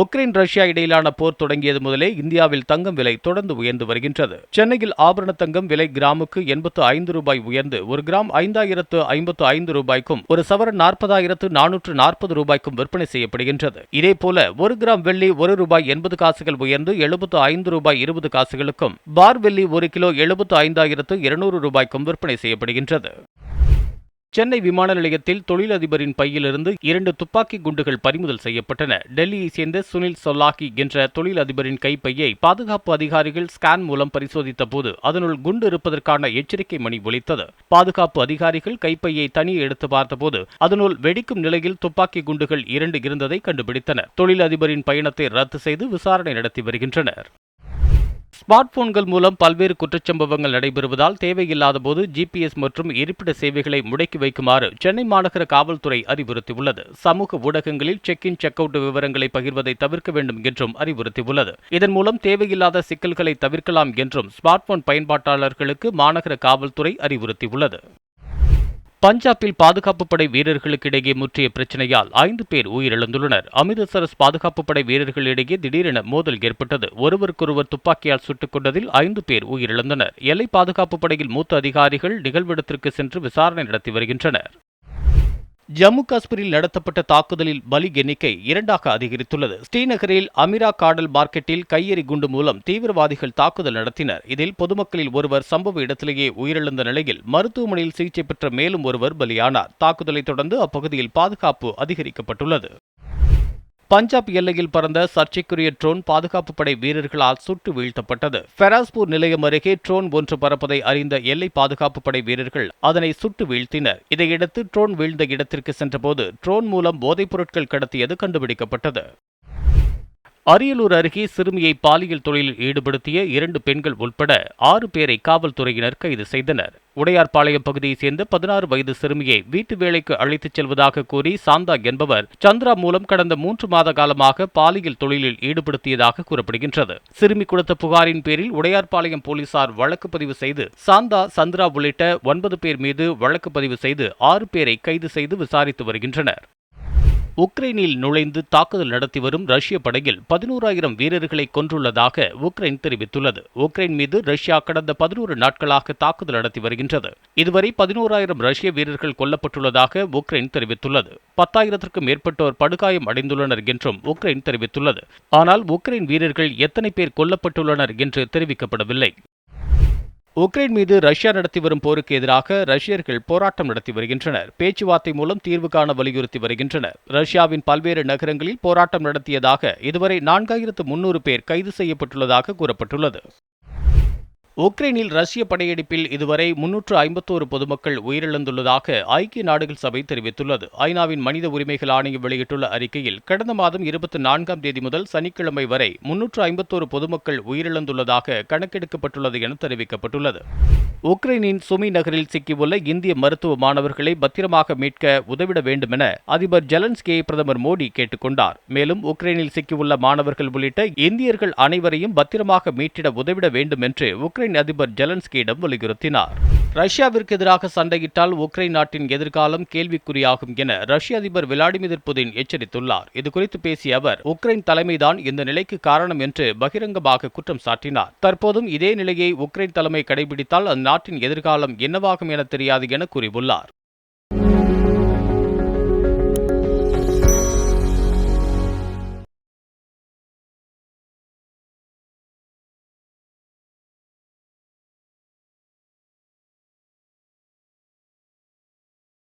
Ukraine Russia இடையிலான போர் தொடங்கியது முதலே இந்தியாவில் தங்கம் விலை தொடர்ந்து உயர்ந்து வருகின்றது. சென்னையில் ஆபரண தங்கம் விலை கிராமுக்கு 85 ரூபாய் உயர்ந்து ஒரு கிராம் 5055 ரூபாய்க்கும் ஒரு சவரன் 40,440 ரூபாய்க்கும் விற்பனை செய்யப்படுகின்றது. இதேபோல ஒரு கிராம் வெள்ளி ரூபாய் 80 காசுகள் உயர்ந்து 75 ரூபாய் 20 காசுகளுக்கும், பார் வெள்ளி 1 கிலோ 75,200 ரூபாய்க்கும் விற்பனை செய்யப்படுகின்றது. சென்னை விமான நிலையத்தில் தொழிலதிபரின் பையிலிருந்து 2 துப்பாக்கி குண்டுகள் பறிமுதல் செய்யப்பட்டன. டெல்லியைச் சேர்ந்த சுனில் சொல்லாக்கி என்ற தொழிலதிபரின் கைப்பையை பாதுகாப்பு அதிகாரிகள் ஸ்கேன் மூலம் பரிசோதித்த போது அதனுள் குண்டு இருப்பதற்கான எச்சரிக்கை மணி ஒலித்தது. பாதுகாப்பு அதிகாரிகள் கைப்பையை தனியே எடுத்து பார்த்தபோது அதனுள் வெடிக்கும் நிலையில் துப்பாக்கி குண்டுகள் 2 இருந்ததை கண்டுபிடித்தனர். தொழிலதிபரின் பயணத்தை ரத்து செய்து விசாரணை நடத்தி வருகின்றனர். ஸ்மார்ட் போன்கள் மூலம் பல்வேறு குற்றச்சம்பவங்கள் நடைபெறுவதால் தேவையில்லாத போது ஜிபிஎஸ் மற்றும் இருப்பிட சேவைகளை முடக்கி வைக்குமாறு சென்னை மாநகர காவல்துறை அறிவுறுத்தியுள்ளது. சமூக ஊடகங்களில் செக் இன் செக் அவுட் விவரங்களை பகிர்வதை தவிர்க்க வேண்டும் என்றும் அறிவுறுத்தியுள்ளது. இதன் மூலம் தேவையில்லாத சிக்கல்களை தவிர்க்கலாம் என்றும் ஸ்மார்ட் போன் பயன்பாட்டாளர்களுக்கு மாநகர காவல்துறை அறிவுறுத்தியுள்ளது. பஞ்சாபில் பாதுகாப்பு படை வீரர்களுக்கு இடையே முற்றிய பிரச்சனையால் 5 பேர் உயிரிழந்துள்ளனர். அமிர்தசரஸ் பாதுகாப்பு படை வீரர்களிடையே திடீரென மோதல் ஏற்பட்டது. ஒருவருக்கொருவர் துப்பாக்கியால் சுட்டுக் கொண்டதில் 5 பேர் உயிரிழந்தனர். எல்லை பாதுகாப்பு படையில் மூத்த அதிகாரிகள் நிகழ்விடத்திற்கு சென்று விசாரணை நடத்தி வருகின்றனர். ஜம்மு காஷ்மீரில் நடத்தப்பட்ட தாக்குதலில் பலி எண்ணிக்கை 2ஆக அதிகரித்துள்ளது. ஸ்ரீநகரில் அமிரா காடல் மார்க்கெட்டில் கையெறி குண்டு மூலம் தீவிரவாதிகள் தாக்குதல் நடத்தினர். இதில் பொதுமக்களில் ஒருவர் சம்பவ இடத்திலேயே உயிரிழந்த நிலையில் மருத்துவமனையில் சிகிச்சை பெற்ற மேலும் ஒருவர் பலியானார். தாக்குதலை தொடர்ந்து அப்பகுதியில் பாதுகாப்பு அதிகரிக்கப்பட்டுள்ளது. பஞ்சாப் எல்லையில் பறந்த சர்ச்சைக்குரிய ட்ரோன் பாதுகாப்பு படை வீரர்களால் சுட்டு வீழ்த்தப்பட்டது. ஃபெராஸ்பூர் நிலையம் அருகே ட்ரோன் ஒன்று பறப்பதை அறிந்த எல்லை பாதுகாப்பு படை வீரர்கள் அதனை சுட்டு வீழ்த்தினர். இதையடுத்து ட்ரோன் வீழ்ந்த இடத்திற்கு சென்றபோது ட்ரோன் மூலம் போதைப் பொருட்கள் கடத்தியது கண்டுபிடிக்கப்பட்டது. அரியலூர் அருகே சிறுமியை பாலியல் தொழிலில் ஈடுபடுத்திய 2 பெண்கள் உட்பட 6 பேரை காவல்துறையினர் கைது செய்தனர். உடையார்பாளையம் பகுதியைச் சேர்ந்த 16 வயது சிறுமியை வீட்டு வேலைக்கு அழைத்துச் செல்வதாக கூறி சாந்தா என்பவர் சந்திரா மூலம் கடந்த 3 மாத காலமாக பாலியல் தொழிலில் ஈடுபடுத்தியதாக கூறப்படுகின்றது. சிறுமி கொடுத்த புகாரின் பேரில் உடையார்பாளையம் போலீசார் வழக்கு பதிவு செய்து சாந்தா, சந்திரா உள்ளிட்ட 9 பேர் மீது வழக்கு பதிவு செய்து 6 பேரை கைது செய்து விசாரித்து வருகின்றனர். உக்ரைனில் நுழைந்து தாக்குதல் நடத்தி வரும் ரஷ்ய படையில் 11,000 வீரர்களை கொன்றுள்ளதாக உக்ரைன் தெரிவித்துள்ளது. உக்ரைன் மீது ரஷ்யா கடந்த 11 நாட்களாக தாக்குதல் நடத்தி வருகின்றது. இதுவரை 11,000 ரஷ்ய வீரர்கள் கொல்லப்பட்டுள்ளதாக உக்ரைன் தெரிவித்துள்ளது. 10,000க்கும் மேற்பட்டோர் படுகாயம் அடைந்துள்ளனர் என்றும் உக்ரைன் தெரிவித்துள்ளது. ஆனால் உக்ரைன் வீரர்கள் எத்தனை பேர் கொல்லப்பட்டுள்ளனர் என்று தெரிவிக்கப்படவில்லை. உக்ரைன் மீது ரஷ்யா நடத்தி வரும் போருக்கு எதிராக ரஷ்யர்கள் போராட்டம் நடத்தி வருகின்றனர். பேச்சுவார்த்தை மூலம் தீர்வு காண வலியுறுத்தி வருகின்றனர். ரஷ்யாவின் பல்வேறு நகரங்களில் போராட்டம் நடத்தியதாக இதுவரை 4,300 பேர் கைது செய்யப்பட்டுள்ளதாக கூறப்பட்டுள்ளது. உக்ரைனில் ரஷ்ய படையெடுப்பில் இதுவரை 351 பொதுமக்கள் உயிரிழந்துள்ளதாக ஐக்கிய நாடுகள் சபை தெரிவித்துள்ளது. ஐநாவின் மனித உரிமைகள் ஆணையம் வெளியிட்டுள்ள அறிக்கையில் கடந்த மாதம் 24ஆம் தேதி முதல் சனிக்கிழமை வரை 351 பொதுமக்கள் உயிரிழந்துள்ளதாக கணக்கெடுக்கப்பட்டுள்ளது என தெரிவிக்கப்பட்டுள்ளது. உக்ரைனின் சுமி நகரில் சிக்கியுள்ள இந்திய மருத்துவ மாணவர்களை பத்திரமாக மீட்க உதவிட வேண்டும் என அதிபர் ஜெலன்ஸ்கியை பிரதமர் மோடி கேட்டுக் கொண்டார். மேலும் உக்ரைனில் சிக்கியுள்ள மாணவர்கள் உள்ளிட்ட இந்தியர்கள் அனைவரையும் பத்திரமாக மீட்டிட உதவிட வேண்டும் என்று உக்ரைன் அதிபர் ஜெலன்ஸ்கியிடம் வலியுறுத்தினார். ரஷ்யாவிற்கு எதிராக சண்டையிட்டால் உக்ரைன் நாட்டின் எதிர்காலம் கேள்விக்குறியாகும் என ரஷ்ய அதிபர் விளாடிமிர் புதின் எச்சரித்துள்ளார். இதுகுறித்து பேசிய அவர் உக்ரைன் தலைமைதான் இந்த நிலைக்கு காரணம் என்று பகிரங்கமாக குற்றம் சாட்டினார். தற்போதும் இதே நிலையை உக்ரைன் தலைமை கடைபிடித்தால் அந்நாட்டின் எதிர்காலம் என்னவாகும் என தெரியாது என கூறியுள்ளார்.